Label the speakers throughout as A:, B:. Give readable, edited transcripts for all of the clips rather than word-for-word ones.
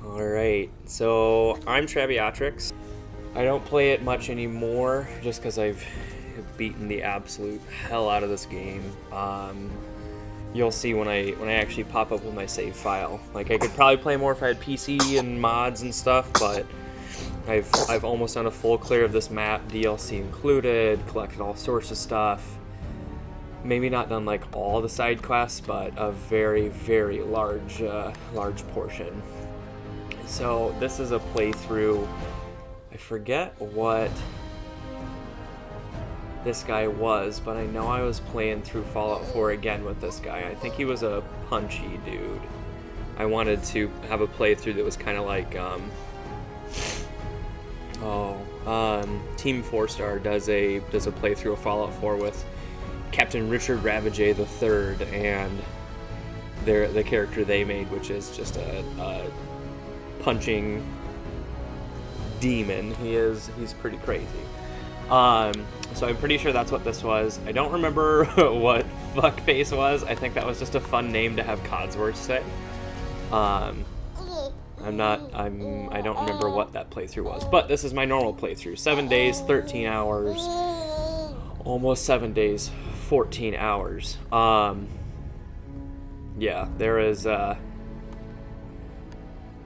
A: Alright, so I'm Traviotrix. I don't play it much anymore just because I've beaten the absolute hell out of this game. You'll see when I actually pop up with my save file. Like, I could probably play more if I had PC and mods and stuff, but I've almost done a full clear of this map, DLC included, collected all sorts of stuff. Maybe not done like all the side quests, but a very, very large portion. So this is a playthrough. I forget what this guy was, but I know I was playing through Fallout 4 again with this guy. I think he was a punchy dude. I wanted to have a playthrough that was kind of like, Team 4-Star does a playthrough of Fallout 4 with Captain Richard Ravager III and the character they made, which is just a punching demon. He's pretty crazy. So I'm pretty sure that's what this was. I don't remember what fuckface was. I think that was just a fun name to have Codsworth say. I don't remember what that playthrough was, but this is my normal playthrough. 7 days, 13 hours, almost 7 days, 14 hours. Yeah, there is a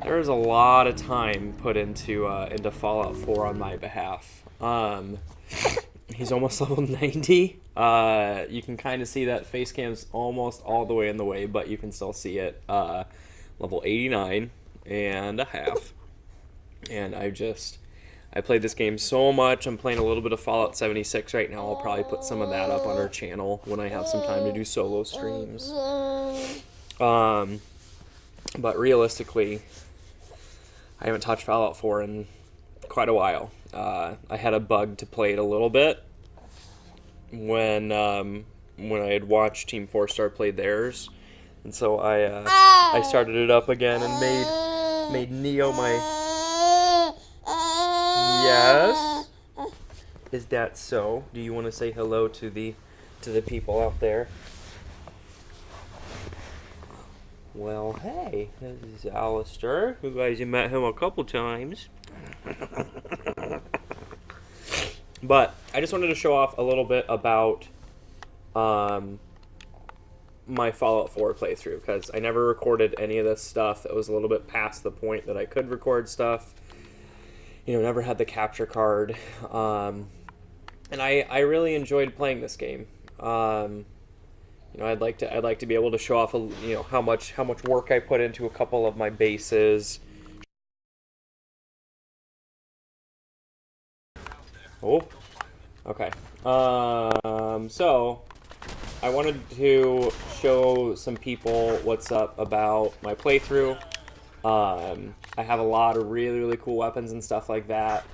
A: lot of time put into Fallout 4 on my behalf. He's almost level 90. You can kind of see that face cam's almost all the way in the way, but you can still see it. Level 89 and a half. And I played this game so much. I'm playing a little bit of Fallout 76 right now. I'll probably put some of that up on our channel when I have some time to do solo streams. But realistically, I haven't touched Fallout 4 in quite a while. I had a bug to play it a little bit when I had watched Team 4-Star play theirs, and so I started it up again and made Neo my. Yes. Is that so? Do you want to say hello to the people out there? Well, hey, this is Alistair. You guys have met him a couple times. But I just wanted to show off a little bit about my Fallout 4 playthrough, because I never recorded any of this stuff. It was a little bit past the point that I could record stuff. You know, never had the capture card. And I really enjoyed playing this game. You know, I'd like to be able to show off, how much work I put into a couple of my bases. Oh, okay. So I wanted to show some people what's up about my playthrough. I have a lot of really, really cool weapons and stuff like that.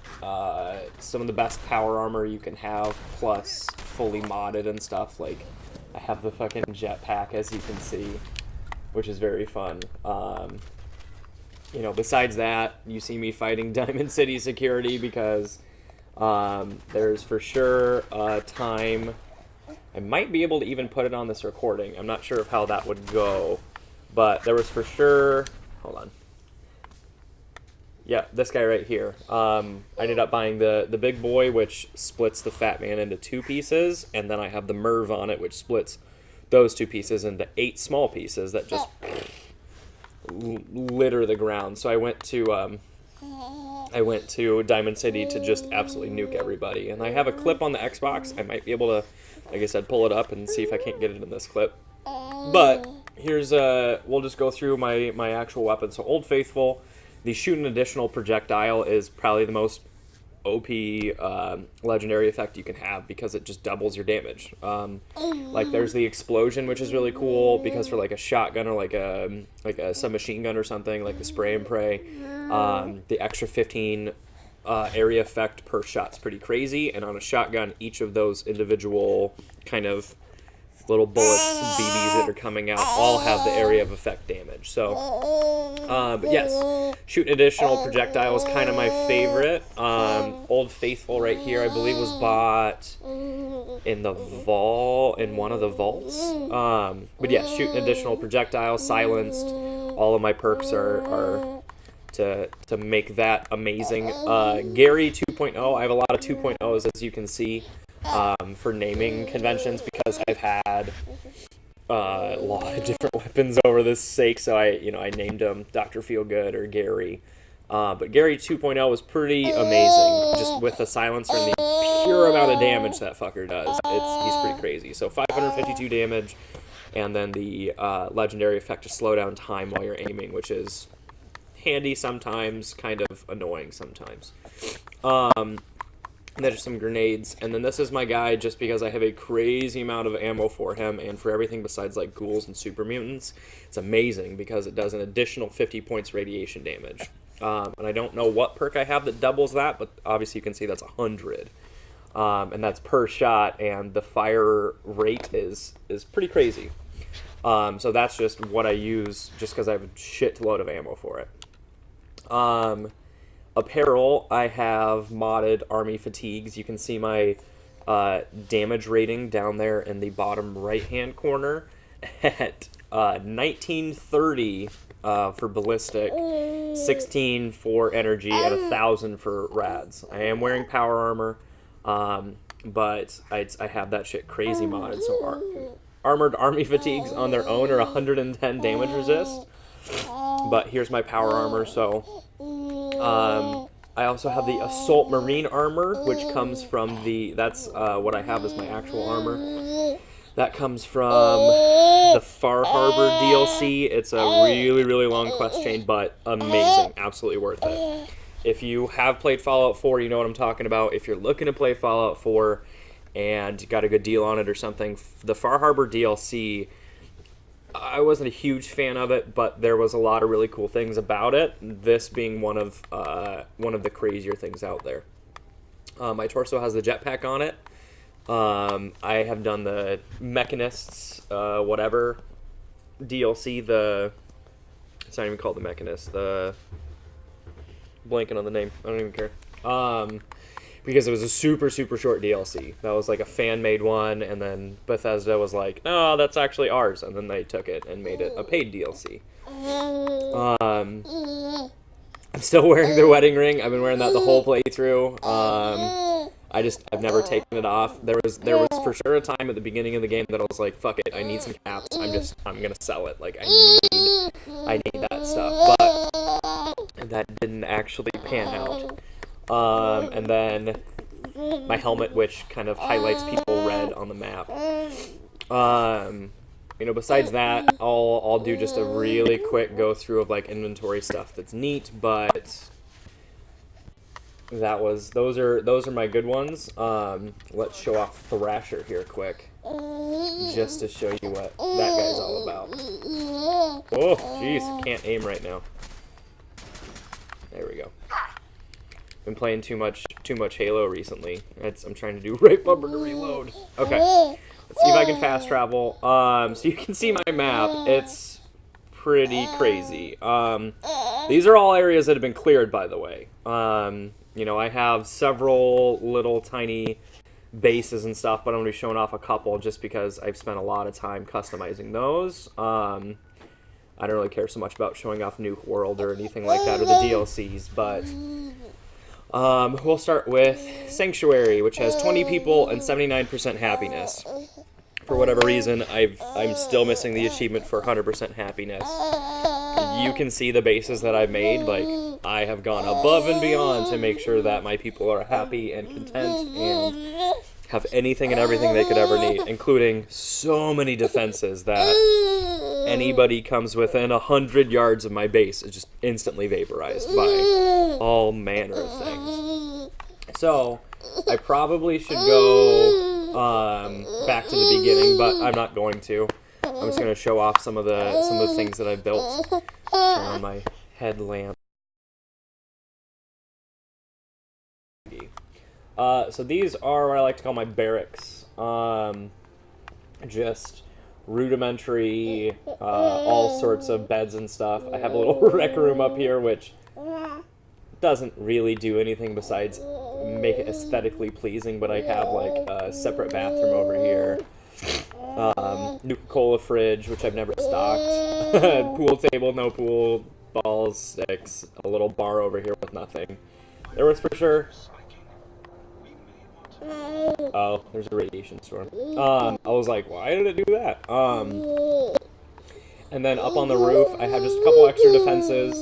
A: Some of the best power armor you can have, plus fully modded and stuff. Like, I have the fucking jetpack, as you can see, which is very fun. You know, besides that, you see me fighting Diamond City security because there's for sure time. I might be able to even put it on this recording. I'm not sure of how that would go, but there was for sure. Hold on. Yeah, this guy right here. I ended up buying the big boy, which splits the Fat Man into 2 pieces, and then I have the Merv on it, which splits those 2 pieces into 8 small pieces that just litter the ground. So I went to Diamond City to just absolutely nuke everybody. And I have a clip on the Xbox. I might be able to, like I said, pull it up and see if I can't get it in this clip. But here's we'll just go through my actual weapons. So Old Faithful. The shoot an additional projectile is probably the most OP legendary effect you can have because it just doubles your damage. Like, there's the explosion, which is really cool because for like a shotgun or like a submachine gun or something, like the spray and pray, the extra 15 area effect per shot's pretty crazy. And on a shotgun, each of those individual kind of little bullets, BBs that are coming out, all have the area of effect damage. So, but yes, shooting additional projectile is kind of my favorite. Old Faithful right here, I believe, was bought in the vault, in one of the vaults. But yes, shooting additional projectile, silenced. All of my perks are to make that amazing. Gary 2.0, I have a lot of 2.0s, as you can see, for naming conventions, because I've had a lot of different weapons over this sake, so I named them Dr. Feelgood or Gary. But Gary 2.0 was pretty amazing, just with the silencer and the pure amount of damage that fucker does. He's pretty crazy. So 552 damage, and then the legendary effect to slow down time while you're aiming, which is handy sometimes, kind of annoying sometimes. And then just some grenades, and then this is my guy just because I have a crazy amount of ammo for him and for everything besides like ghouls and super mutants. It's amazing because it does an additional 50 points radiation damage. And I don't know what perk I have that doubles that, but obviously you can see that's 100. And that's per shot, and the fire rate is pretty crazy. So that's just what I use just because I have a shitload of ammo for it. Apparel, I have modded army fatigues. You can see my damage rating down there in the bottom right-hand corner at 1930 for ballistic, 16 for energy, and 1,000 for rads. I am wearing power armor, but I have that shit crazy modded. So armored army fatigues on their own are 110 damage resist, but here's my power armor, so... I also have the Assault Marine armor, which comes from that's what I have as my actual armor. That comes from the Far Harbor DLC. It's a really, really long quest chain, but amazing. Absolutely worth it. If you have played Fallout 4, you know what I'm talking about. If you're looking to play Fallout 4 and got a good deal on it or something, the Far Harbor DLC... I wasn't a huge fan of it, but there was a lot of really cool things about it. This being one of the crazier things out there. My torso has the jetpack on it. I have done the Mechanists, whatever DLC. It's not even called the Mechanist. Blanking on the name. I don't even care. Because it was a super, super short DLC. That was like a fan-made one, and then Bethesda was like, "Oh, that's actually ours," and then they took it and made it a paid DLC. I'm still wearing their wedding ring. I've been wearing that the whole playthrough. I've never taken it off. There was for sure a time at the beginning of the game that I was like, "Fuck it, I need some caps. I'm gonna sell it. Like I need that stuff." But that didn't actually pan out. And then my helmet, which kind of highlights people red on the map. Besides that, I'll do just a really quick go through of like inventory stuff that's neat, but those are my good ones. Let's show off Thrasher here quick, just to show you what that guy's all about. Oh, jeez, can't aim right now. There we go. Been playing too much Halo recently. I'm trying to do right bumper to reload. Okay, let's see if I can fast travel. So you can see my map. It's pretty crazy. These are all areas that have been cleared, by the way. I have several little tiny bases and stuff, but I'm going to be showing off a couple just because I've spent a lot of time customizing those. I don't really care so much about showing off Nuke World or anything like that, or the DLCs, but... we'll start with Sanctuary, which has 20 people and 79% happiness. For whatever reason, I'm still missing the achievement for 100% happiness. You can see the bases that I've made. Like, I have gone above and beyond to make sure that my people are happy and content and have anything and everything they could ever need, including so many defenses that anybody comes within 100 yards of my base is just instantly vaporized by all manner of things. So, I probably should go back to the beginning, but I'm not going to. I'm just going to show off some of the things that I've built. Turn on my headlamp. So these are what I like to call my barracks. Just rudimentary, all sorts of beds and stuff. I have a little rec room up here, which doesn't really do anything besides make it aesthetically pleasing, but I have like a separate bathroom over here. Nuka-Cola fridge, which I've never stocked. Pool table, no pool. balls, sticks, a little bar over here with nothing. There was for sure... Oh, there's a radiation storm. I was like, why did it do that? And then up on the roof, I have just a couple extra defenses.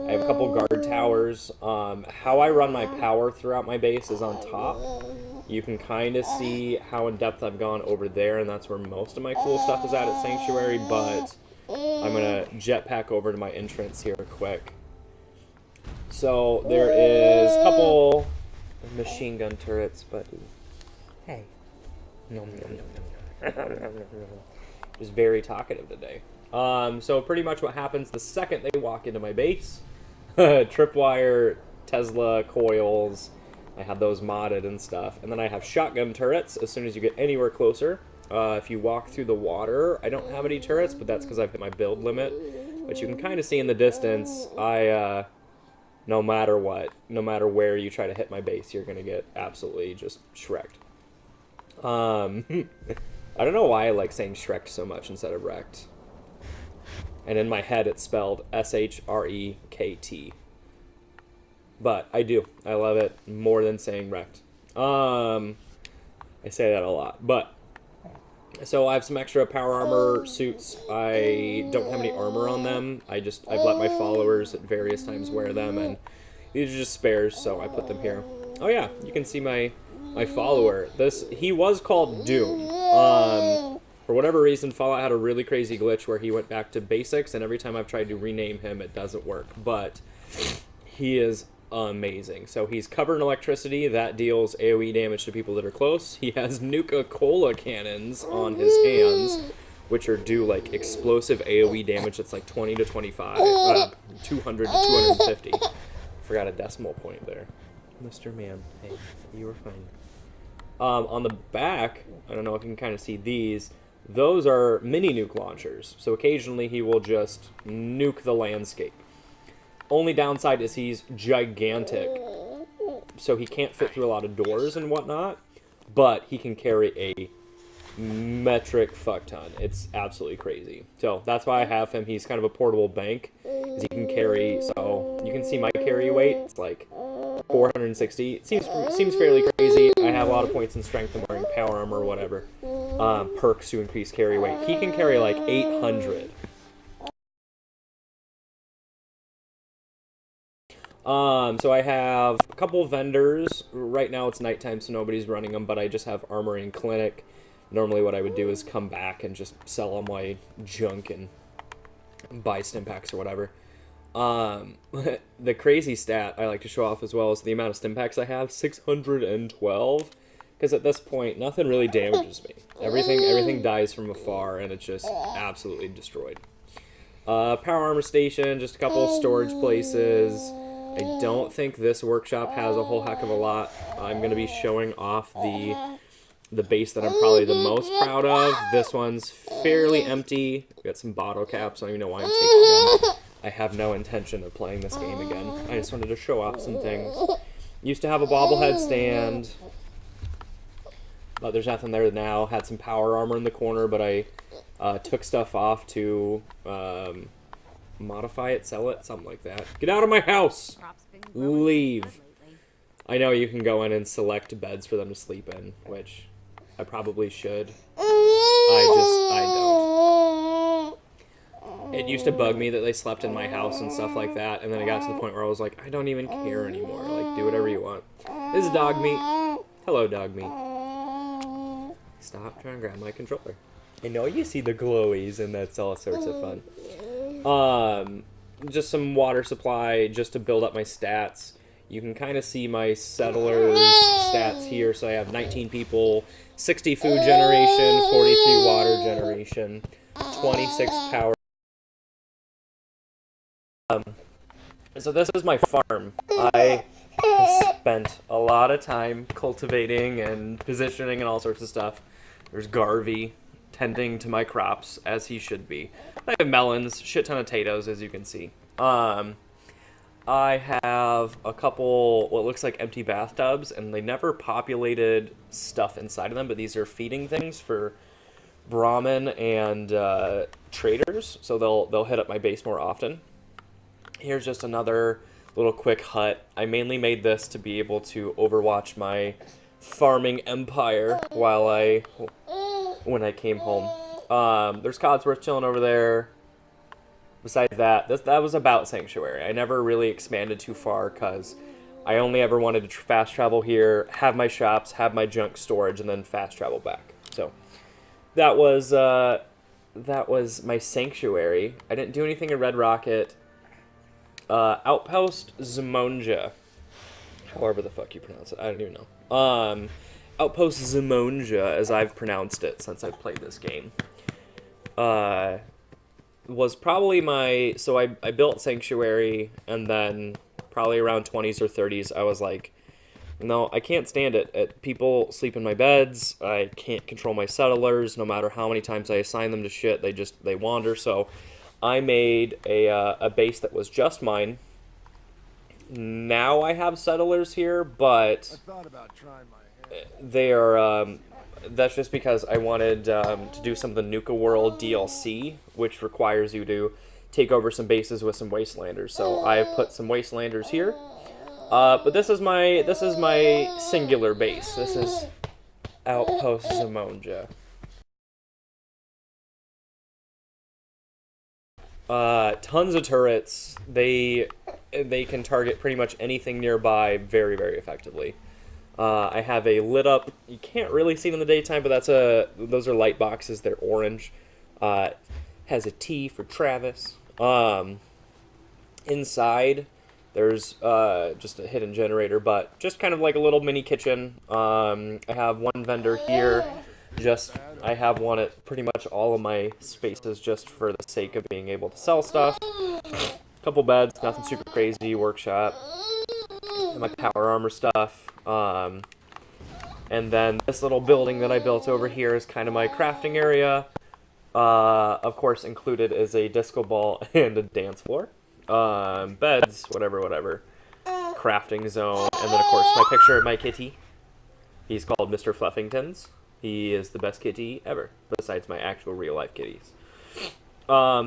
A: I have a couple guard towers. How I run my power throughout my base is on top. You can kind of see how in depth I've gone over there, and that's where most of my cool stuff is at Sanctuary, but I'm going to jetpack over to my entrance here quick. So there is a couple machine gun turrets, but hey. No. Just very talkative today. So pretty much what happens the second they walk into my base, tripwire, Tesla coils, I have those modded and stuff. And then I have shotgun turrets as soon as you get anywhere closer. If you walk through the water, I don't have any turrets, but that's because I've hit my build limit. But you can kind of see in the distance, no matter what, no matter where you try to hit my base, you're going to get absolutely just shreked. I don't know why I like saying shreked so much instead of wrecked. And in my head, it's spelled S-H-R-E-K-T. But I do. I love it more than saying wrecked. I say that a lot. But, so I have some extra power armor suits. I don't have any armor on them. I've let my followers at various times wear them. And these are just spares, so I put them here. Oh yeah, you can see my follower. He was called Doom. For whatever reason, Fallout had a really crazy glitch where he went back to basics, and every time I've tried to rename him, it doesn't work. But he is amazing. So he's covered in electricity. That deals AoE damage to people that are close. He has Nuka-Cola cannons on his hands, which are do like explosive AoE damage that's like 20 to 25, 200 to 250. Forgot a decimal point there. Mr. Man, hey, you were fine. On the back, I don't know if you can kind of see these. Those are mini nuke launchers. So occasionally he will just nuke the landscape. Only downside is he's gigantic. So he can't fit through a lot of doors and whatnot. But he can carry a metric fuck ton. It's absolutely crazy. So that's why I have him. He's kind of a portable bank. Because he can carry, so you can see my carry weight. It's like 460. It seems fairly crazy. I have a lot of points in strength. I'm wearing power armor or whatever. Perks to increase carry weight. He can carry like 800. So I have a couple vendors. Right now it's nighttime, so nobody's running them, but I just have armor in clinic. Normally what I would do is come back and just sell all my junk and buy stim packs or whatever. The crazy stat I like to show off as well is the amount of stim packs I have, 612. Because at this point, nothing really damages me. Everything dies from afar, and it's just absolutely destroyed. Power armor station, just a couple storage places. I don't think this workshop has a whole heck of a lot. I'm going to be showing off the base that I'm probably the most proud of. This one's fairly empty. Got some bottle caps. I don't even know why I'm taking them. I have no intention of playing this game again. I just wanted to show off some things. Used to have a bobblehead stand, but there's nothing there now. Had some power armor in the corner, but I took stuff off to modify it, sell it, something like that. Get out of my house! Leave. I know you can go in and select beds for them to sleep in, which I probably should. I don't. It used to bug me that they slept in my house and stuff like that, and then it got to the point where I was like, I don't even care anymore. Like, do whatever you want. This is dog meat. Hello, dog meat. Stop trying to grab my controller. I know you see the glowies, and that's all sorts of fun. Just some water supply just to build up my stats. You can kind of see my settlers stats here. So I have 19 people, 60 food generation, 43 water generation, 26 power. So this is my farm. I spent a lot of time cultivating and positioning and all sorts of stuff. There's Garvey tending to my crops as he should be. I have melons, shit ton of potatoes, as you can see. I have a couple what looks like empty bathtubs, and they never populated stuff inside of them, but these are feeding things for Brahmin and traders, so they'll hit up my base more often. Here's just another little quick hut. I mainly made this to be able to overwatch my farming empire when I came home. There's Codsworth chilling over there. Besides that, that was about Sanctuary. I never really expanded too far because I only ever wanted to fast travel here, have my shops, have my junk storage, and then fast travel back. So that was my Sanctuary. I didn't do anything in Red Rocket. Outpost Zimonja, however the fuck you pronounce it, I don't even know. Outpost Zimonja, as I've pronounced it since I've played this game, was probably so I built Sanctuary, and then probably around 20s or 30s, I was like, no, I can't stand it. People sleep in my beds, I can't control my settlers, no matter how many times I assign them to shit, they wander, so I made a base that was just mine. Now I have settlers here, but
B: I thought about trying my hand.
A: they are, that's just because I wanted to do some of the Nuka World DLC, which requires you to take over some bases with some Wastelanders. So I put some Wastelanders here. But this is my singular base. This is Outpost Zimonja. Tons of turrets. They can target pretty much anything nearby very, very effectively. I have a lit up. You can't really see it in the daytime, but those are light boxes. They're orange. Has a T for Travis. Inside, there's just a hidden generator, but just kind of like a little mini kitchen. I have one vendor here. I have one at pretty much all of my spaces just for the sake of being able to sell stuff. Couple beds, nothing super crazy. Workshop. And my power armor stuff. And then this little building that I built over here is kind of my crafting area. Of course, included is a disco ball and a dance floor. Beds, whatever. Crafting zone. And then, of course, my picture of my kitty. He's called Mr. Fluffingtons. He is the best kitty ever, besides my actual real-life kitties.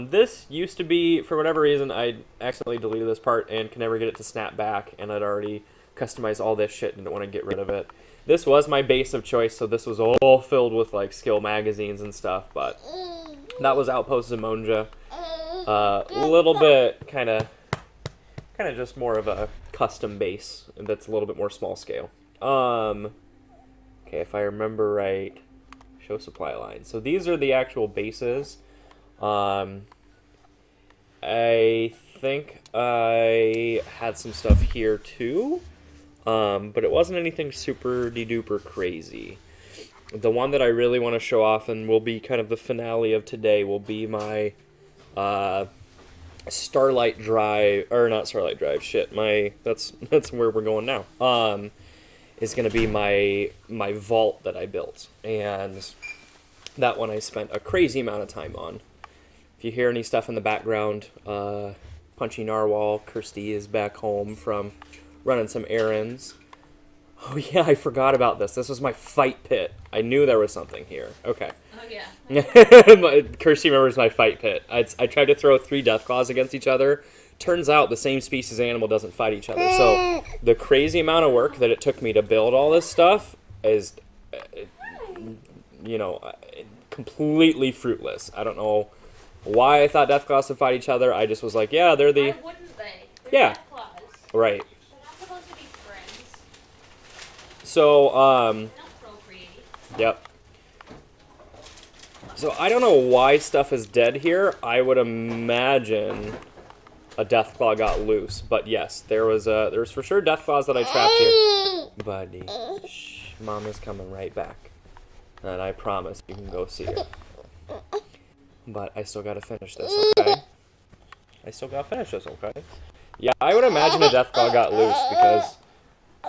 A: This used to be, for whatever reason, I accidentally deleted this part and can never get it to snap back, and I'd already customized all this shit and didn't want to get rid of it. This was my base of choice, so this was all filled with, like, skill magazines and stuff, but that was Outpost Zimonja. A little bit kind of just more of a custom base that's a little bit more small scale. Okay, if I remember right, show supply line. So these are the actual bases. I think I had some stuff here too, but it wasn't anything super de-duper crazy. The one that I really want to show off and will be kind of the finale of today will be my Starlight Drive, or not Starlight Drive, shit, that's where we're going now. Is going to be my vault that I built, and that one I spent a crazy amount of time on. If you hear any stuff in the background, Punchy Narwhal, Kirsty is back home from running some errands. Oh yeah, I forgot about this. This was my fight pit. I knew there was something here. Okay.
C: Oh yeah.
A: Kirsty remembers my fight pit. I tried to throw 3 Deathclaws against each other. Turns out the same species animal doesn't fight each other. So the crazy amount of work that it took me to build all this stuff is, completely fruitless. I don't know why I thought Deathclaws would fight each other. I just was like, yeah, they're the...
C: Why wouldn't they?
A: Yeah.
C: Deathclaws.
A: Right.
C: They're not supposed to be friends.
A: So,
C: They don't procreate.
A: Yep. So I don't know why stuff is dead here. I would imagine a Deathclaw got loose, but yes, there's for sure Deathclaws that I trapped here. Buddy, shh, Mama's coming right back, and I promise you can go see her. But I still gotta finish this, okay? Yeah, I would imagine a Deathclaw got loose because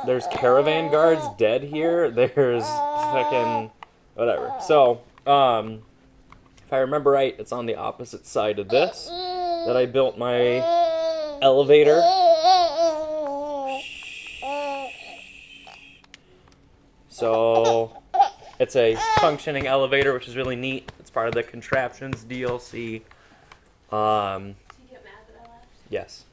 A: there's caravan guards dead here. There's fucking whatever. So, if I remember right, it's on the opposite side of this that I built my elevator. So it's a functioning elevator, which is really neat. It's part of the Contraptions DLC.
C: Did you get mad that I left?
A: Yes.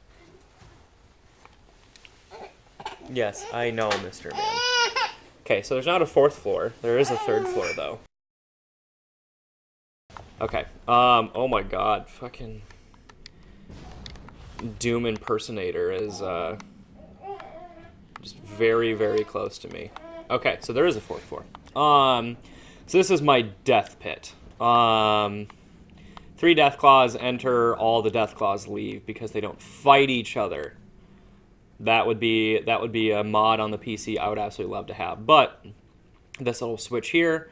A: Yes, I know, Mr. Man. Okay, so there's not a 4th floor. There is a 3rd floor, though. Okay, oh my god, fucking Doom impersonator is, just very, very close to me. Okay, so there is a 4th floor. So this is my death pit. 3 death claws enter, all the death claws leave because they don't fight each other. That would be a mod on the PC I would absolutely love to have. But this little switch here,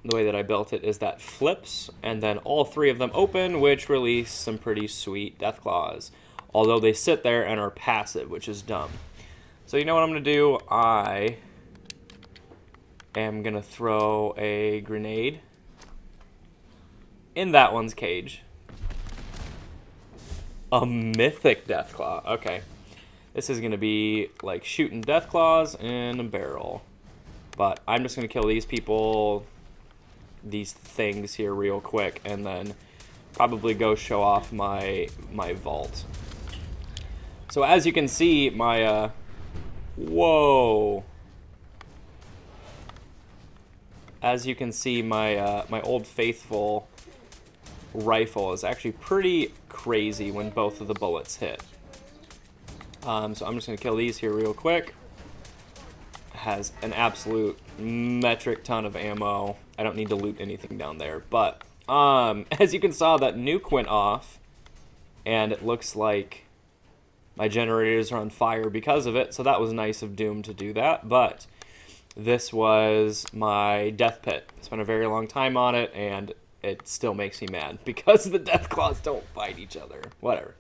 A: the way that I built it is that flips, and then all 3 of them open, which release some pretty sweet death claws. Although they sit there and are passive, which is dumb. So you know what I'm going to do? I am going to throw a grenade in that one's cage. A mythic Deathclaw. Okay. This is going to be like shooting Deathclaws in a barrel. But I'm just going to kill these people, these things here real quick, and then probably go show off my vault. So as you can see, my, whoa. As you can see, my my Old Faithful rifle is actually pretty crazy when both of the bullets hit. So I'm just going to kill these here real quick. Has an absolute metric ton of ammo. I don't need to loot anything down there. But as you can saw, that nuke went off. And it looks like my generators are on fire because of it. So that was nice of Doom to do that. But this was my death pit. I spent a very long time on it, and it still makes me mad because the Deathclaws don't fight each other. Whatever.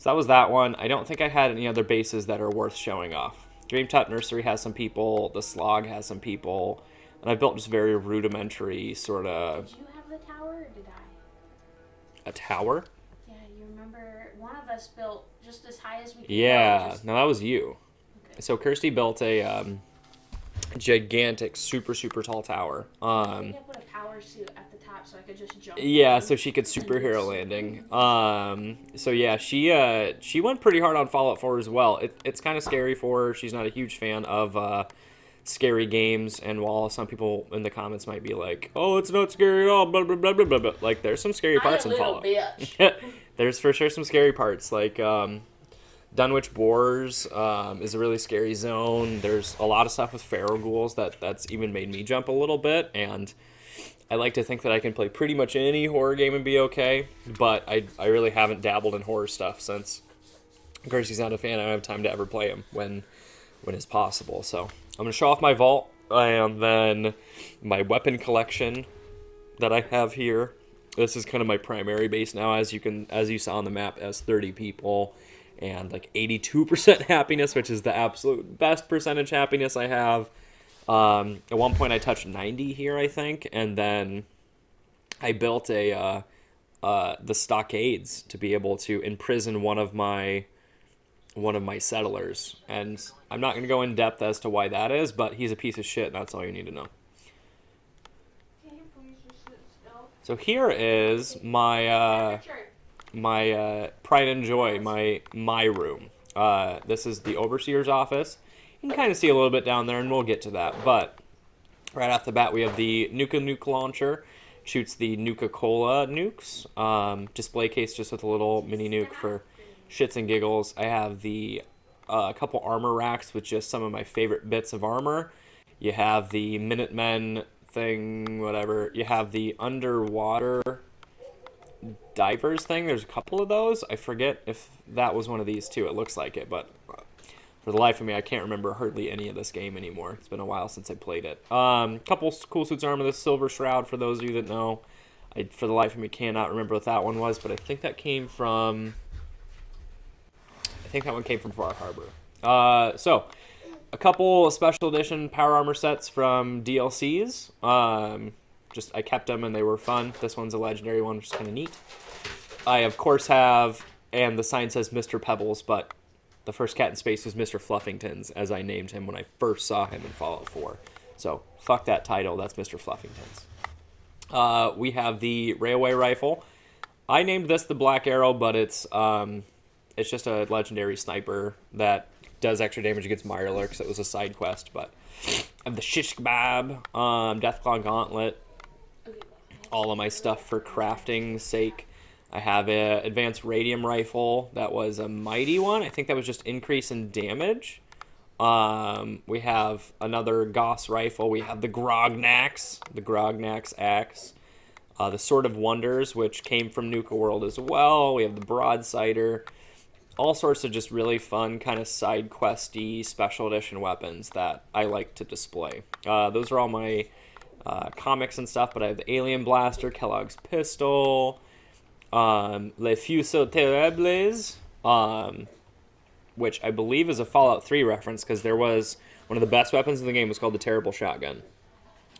A: So that was that one. I don't think I had any other bases that are worth showing off. Dreamtop Nursery has some people. The Slog has some people. And I built just very rudimentary sort of...
C: Did you have the tower, or did I?
A: A tower?
C: Yeah, you remember one of us built just as high as we could
A: Yeah,
C: go,
A: no, that was you.
C: Okay.
A: So Kirsty built a gigantic, super, super tall tower.
C: I think I put a power suit at the top so I could just jump.
A: Yeah, so she could superhero landing. So yeah, she went pretty hard on Fallout 4 as well. It's kind of scary for her. She's not a huge fan of scary games, and while some people in the comments might be like, "Oh, it's not scary at all," blah blah blah blah blah, blah. Like there's some scary parts in Fallout.
C: Bitch.
A: There's for sure some scary parts, like Dunwich Boars is a really scary zone. There's a lot of stuff with feral ghouls that's even made me jump a little bit, and I like to think that I can play pretty much any horror game and be okay, but I really haven't dabbled in horror stuff since Kirsty's not a fan. I don't have time to ever play them when it's possible. So I'm going to show off my vault and then my weapon collection that I have here. This is kind of my primary base now, as you saw on the map, as 30 people and like 82% happiness, which is the absolute best percentage happiness I have. At one point I touched 90 here, I think, and then I built the stockades to be able to imprison one of my settlers, and I'm not going to go in depth as to why that is, but he's a piece of shit, and that's all you need to know.
C: Can you please just sit still?
A: So here is my pride and joy, my room. This is the overseer's office. You can kind of see a little bit down there, and we'll get to that. But right off the bat, we have the Nuke launcher. Shoots the Nuka-Cola nukes. Display case just with a little mini nuke for shits and giggles. I have the couple armor racks with just some of my favorite bits of armor. You have the Minutemen thing, whatever. You have the underwater divers thing. There's a couple of those. I forget if that was one of these too. It looks like it, but for the life of me, I can't remember hardly any of this game anymore. It's been a while since I played it. Couple cool suits of armor. This Silver Shroud, for those of you that know. I, for the life of me, cannot remember what that one was, but I think that came from... I think that one came from Far Harbor. So, a couple special edition power armor sets from DLCs. Just I kept them and they were fun. This one's a legendary one, which is kind of neat. I, of course, have... And the sign says Mr. Pebbles, but... The first cat in space was Mr. Fluffingtons, as I named him when I first saw him in Fallout 4. So, fuck that title, that's Mr. Fluffingtons. We have the railway rifle. I named this the Black Arrow, but it's it's just a legendary sniper that does extra damage against Mirelurks. It was a side quest, but I have the Shish Kebab, Deathclaw Gauntlet, all of my stuff for crafting's sake. I have a advanced radium rifle that was a mighty one. I think that was just increase in damage. We have another Gauss rifle. We have the Grognax axe. The Sword of Wonders, which came from Nuka World as well. We have the Broadsider. All sorts of just really fun kind of side questy special edition weapons that I like to display. Those are all my comics and stuff, but I have the Alien Blaster, Kellogg's Pistol, Les Fuseaux Terribles, which I believe is a Fallout 3 reference, because there was one of the best weapons in the game was called the Terrible Shotgun.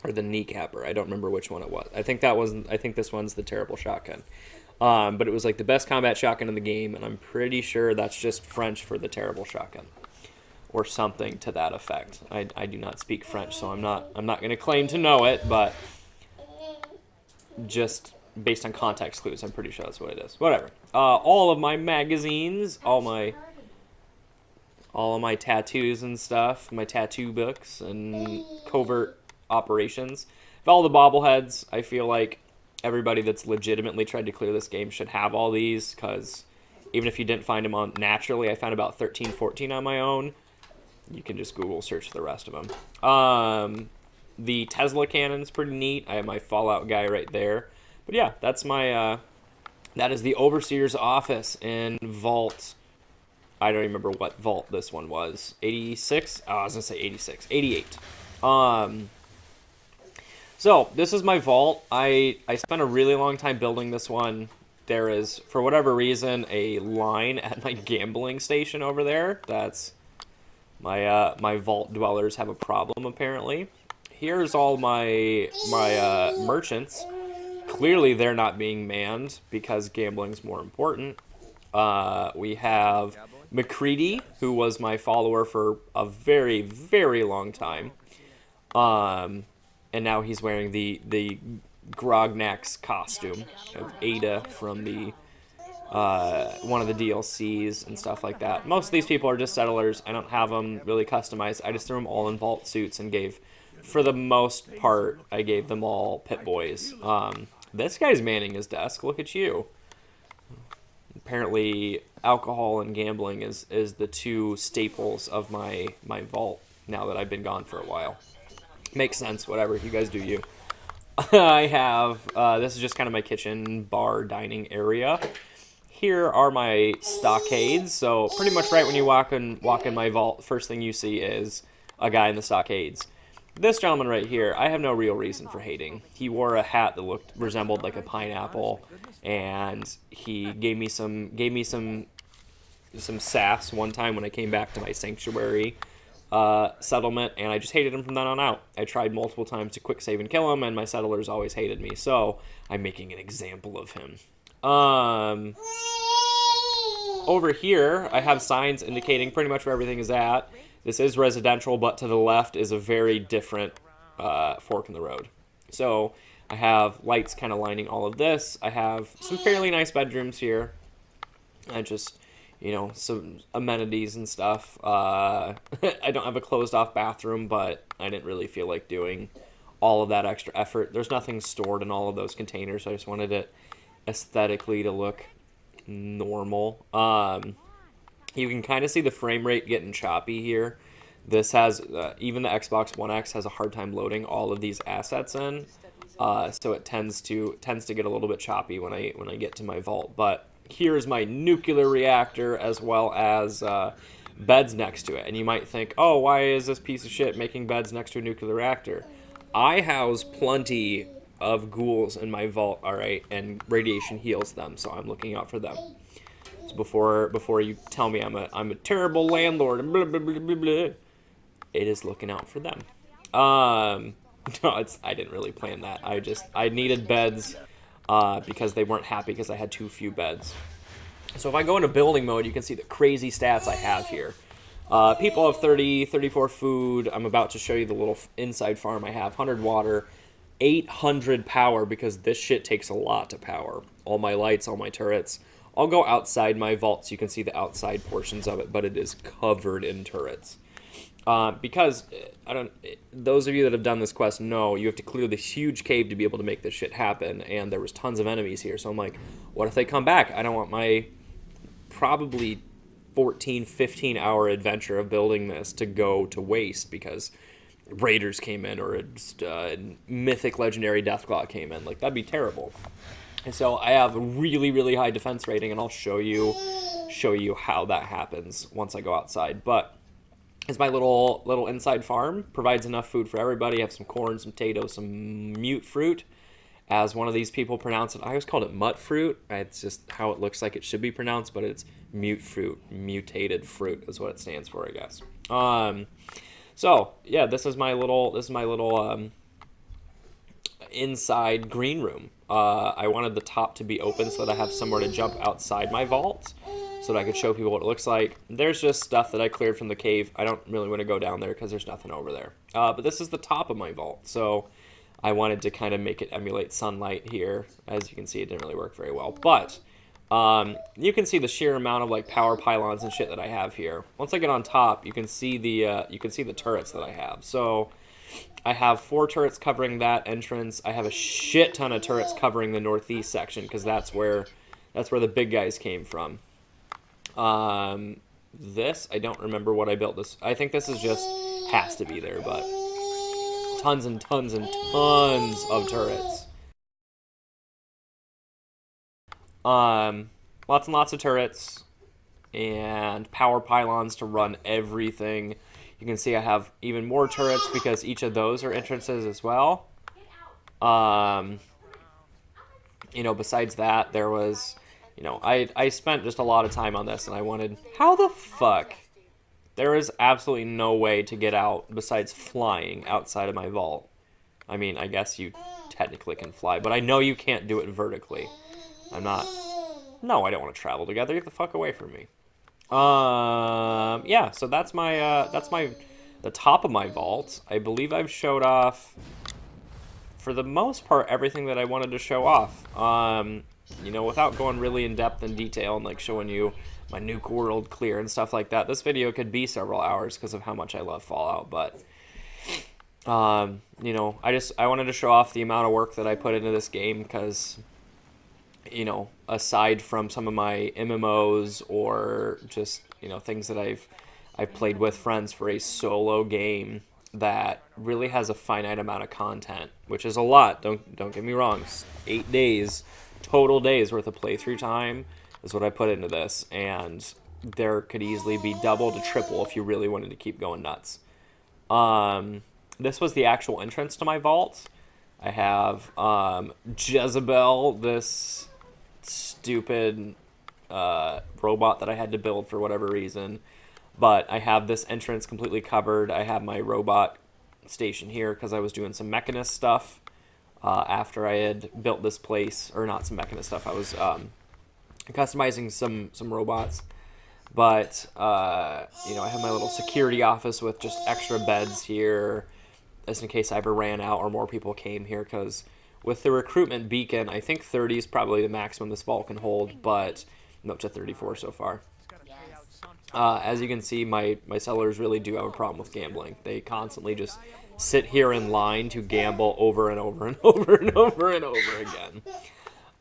A: Or the Kneecapper. I don't remember which one it was. I think this one's the Terrible Shotgun. But it was like the best combat shotgun in the game, and I'm pretty sure that's just French for the Terrible Shotgun, or something to that effect. I do not speak French, so I'm not going to claim to know it, but just based on context clues, I'm pretty sure that's what it is. Whatever. All of my magazines, all of my tattoos and stuff, my tattoo books and covert operations. Of all the bobbleheads, I feel like everybody that's legitimately tried to clear this game should have all these, because even if you didn't find them on naturally, I found about 13, 14 on my own. You can just Google search the rest of them. The Tesla cannon's pretty neat. I have my Fallout guy right there. But yeah, that's my, that is the Overseer's office in Vault. I don't remember what vault this one was. 86? Oh, I was going to say 86. 88. So, this is my vault. I spent a really long time building this one. There is, for whatever reason, a line at my gambling station over there. That's my vault dwellers have a problem, apparently. Here's all my merchants. Clearly, they're not being manned because gambling's more important. We have McCready, who was my follower for a very, very long time. And now he's wearing the Grognax costume of Ada from the one of the DLCs and stuff like that. Most of these people are just settlers. I don't have them really customized. I just threw them all in vault suits and gave, for the most part, I gave them all Pit Boys. This guy's manning his desk. Look at you. Apparently, alcohol and gambling is the two staples of my vault now that I've been gone for a while. Makes sense, whatever. You guys do you. I have, this is just kind of my kitchen, bar, dining area. Here are my stockades. So pretty much right when you walk in my vault, first thing you see is a guy in the stockades. This gentleman right here, I have no real reason for hating. He wore a hat that resembled like a pineapple, and he gave me some sass one time when I came back to my sanctuary settlement, and I just hated him from then on out. I tried multiple times to quick save and kill him, and my settlers always hated me, so I'm making an example of him. Over here, I have signs indicating pretty much where everything is at. This is residential, but to the left is a very different fork in the road. So I have lights kind of lining all of this. I have some fairly nice bedrooms here. I just, some amenities and stuff. I don't have a closed-off bathroom, but I didn't really feel like doing all of that extra effort. There's nothing stored in all of those containers. I just wanted it aesthetically to look normal. You can kind of see the frame rate getting choppy here. This has, even the Xbox One X has a hard time loading all of these assets in. So it tends to get a little bit choppy when I get to my vault. But here's my nuclear reactor as well as beds next to it. And you might think, oh, why is this piece of shit making beds next to a nuclear reactor? I house plenty of ghouls in my vault, all right, and radiation heals them, so I'm looking out for them. So before you tell me I'm a terrible landlord and blah blah blah blah blah, it is looking out for them. No, I didn't really plan that. I needed beds because they weren't happy because I had too few beds. So if I go into building mode, you can see the crazy stats I have here. People have 30, 34 food. I'm about to show you the little inside farm I have. 100 water, 800 power because this shit takes a lot to power. All my lights, all my turrets, I'll go outside my vault so you can see the outside portions of it, but it is covered in turrets. Because those of you that have done this quest know you have to clear this huge cave to be able to make this shit happen, and there was tons of enemies here. So I'm like, what if they come back? I don't want my probably 14, 15 hour adventure of building this to go to waste because raiders came in or a mythic legendary deathclaw came in. Like, that'd be terrible. And so I have a really, really high defense rating, and I'll show you how that happens once I go outside. But it's my little inside farm, provides enough food for everybody. I have some corn, some potatoes, some mute fruit, as one of these people pronounce it. I always called it mutt fruit. It's just how it looks like it should be pronounced, but it's mute fruit. Mutated fruit is what it stands for, I guess. So yeah, this is my little inside green room. I wanted the top to be open so that I have somewhere to jump outside my vault, so that I could show people what it looks like. There's just stuff that I cleared from the cave. I don't really want to go down there because there's nothing over there. But this is the top of my vault, so I wanted to kind of make it emulate sunlight here. As you can see, it didn't really work very well. But you can see the sheer amount of like power pylons and shit that I have here. Once I get on top, you can see the turrets that I have. So I have 4 turrets covering that entrance. I have a shit ton of turrets covering the northeast section because that's where the big guys came from. This, I don't remember what I built this. I think this is just has to be there, but tons and tons and tons of turrets. Lots and lots of turrets and power pylons to run everything. You can see I have even more turrets because each of those are entrances as well. You know, besides that, there was, you know, I spent just a lot of time on this, and I wanted, how the fuck? There is absolutely no way to get out besides flying outside of my vault. I mean, I guess you technically can fly, but I know you can't do it vertically. No, I don't want to travel together. Get the fuck away from me. Yeah, so that's the top of my vault. I believe I've showed off, for the most part, everything that I wanted to show off. You know, without going really in depth and detail and like showing you my nuke world clear and stuff like that. This video could be several hours because of how much I love Fallout, but you know, I wanted to show off the amount of work that I put into this game because, you know, aside from some of my MMOs or just, you know, things that I've played with friends for a solo game that really has a finite amount of content, which is a lot. Don't get me wrong. 8 days, total days worth of playthrough time is what I put into this, and there could easily be double to triple if you really wanted to keep going nuts. This was the actual entrance to my vault. I have Jezebel, this stupid robot that I had to build for whatever reason. But I have this entrance completely covered. I have my robot station here because I was doing some Mechanist stuff after I had built this place. Or not some Mechanist stuff. I was customizing some robots. But, you know, I have my little security office with just extra beds here, just in case I ever ran out or more people came here, because with the recruitment beacon, I think 30 is probably the maximum this vault can hold, but I'm up to 34 so far. As you can see, my sellers really do have a problem with gambling. They constantly just sit here in line to gamble over and over and over and over and over again.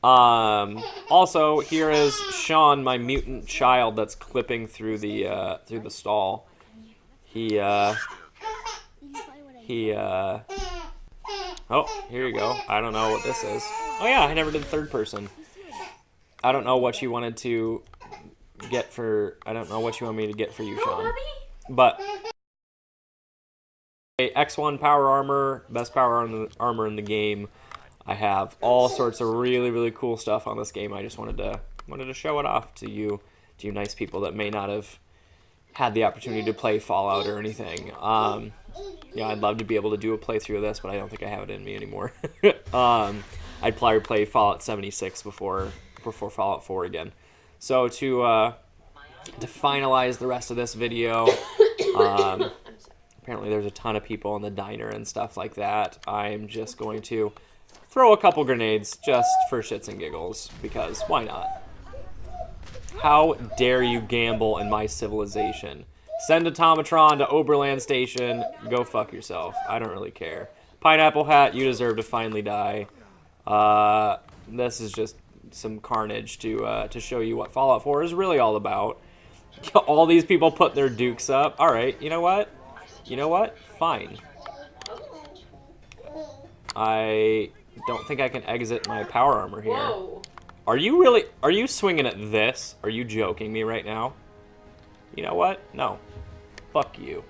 A: Also, here is Sean, my mutant child that's clipping through the stall. Oh, here you go. I don't know what this is. Oh yeah, I never did third person. I don't know what you wanted to get for, I don't know what you want me to get for you, Sean. But X1 power armor, best power armor in the game. I have all sorts of really, really cool stuff on this game. I just wanted to show it off to you nice people that may not have had the opportunity to play Fallout or anything. Yeah, I'd love to be able to do a playthrough of this, but I don't think I have it in me anymore. I'd probably play Fallout 76 before Fallout 4 again. So to finalize the rest of this video, apparently there's a ton of people in the diner and stuff like that. I'm just going to throw a couple grenades just for shits and giggles, because why not? How dare you gamble in my civilization? Send Automatron to Oberland Station. Go fuck yourself. I don't really care. Pineapple Hat, you deserve to finally die. This is just some carnage to show you what Fallout 4 is really all about. All these people put their dukes up. All right, you know what? You know what? Fine. I don't think I can exit my power armor here.
C: Whoa.
A: Are you swinging at this? Are you joking me right now? You know what? No. Fuck you.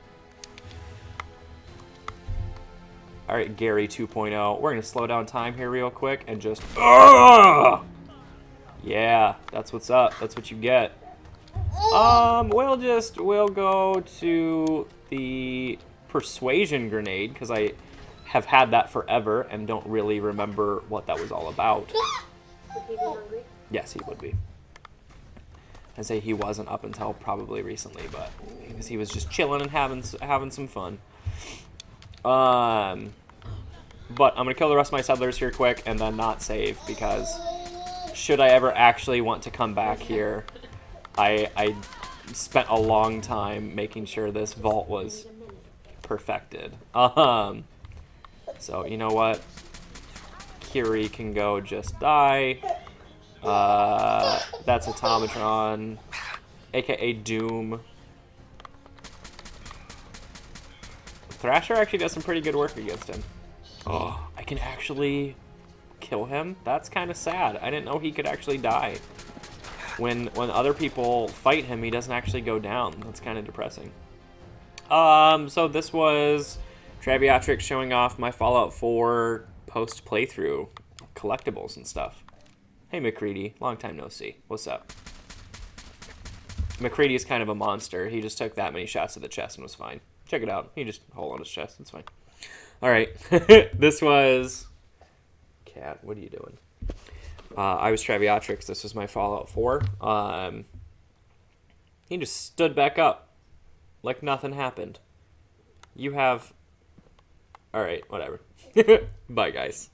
A: Alright, Gary 2.0. We're gonna slow down time here real quick and just... Ugh! Yeah, that's what's up. That's what you get. We'll go to the persuasion grenade, because I have had that forever and don't really remember what that was all about.
D: Would he be hungry?
A: Yes, he would be. I'd say he wasn't up until probably recently, but because he was just chilling and having some fun. But I'm gonna kill the rest of my settlers here quick and then not save, because should I ever actually want to come back here, I spent a long time making sure this vault was perfected. So you know what? Kiri can go just die. That's Automatron, aka Doom. Thrasher actually does some pretty good work against him. Oh, I can actually kill him? That's kind of sad. I didn't know he could actually die. When other people fight him, he doesn't actually go down. That's kind of depressing. So this was Traviotrix showing off my Fallout 4 post playthrough collectibles and stuff. Hey McCready, long time no see. What's up? McCready is kind of a monster. He just took that many shots to the chest and was fine. Check it out. He just hold on his chest. It's fine. All right. This was... Cat, what are you doing? I was Traviotrix. This was my Fallout 4. He just stood back up like nothing happened. You have... All right, whatever. Bye, guys.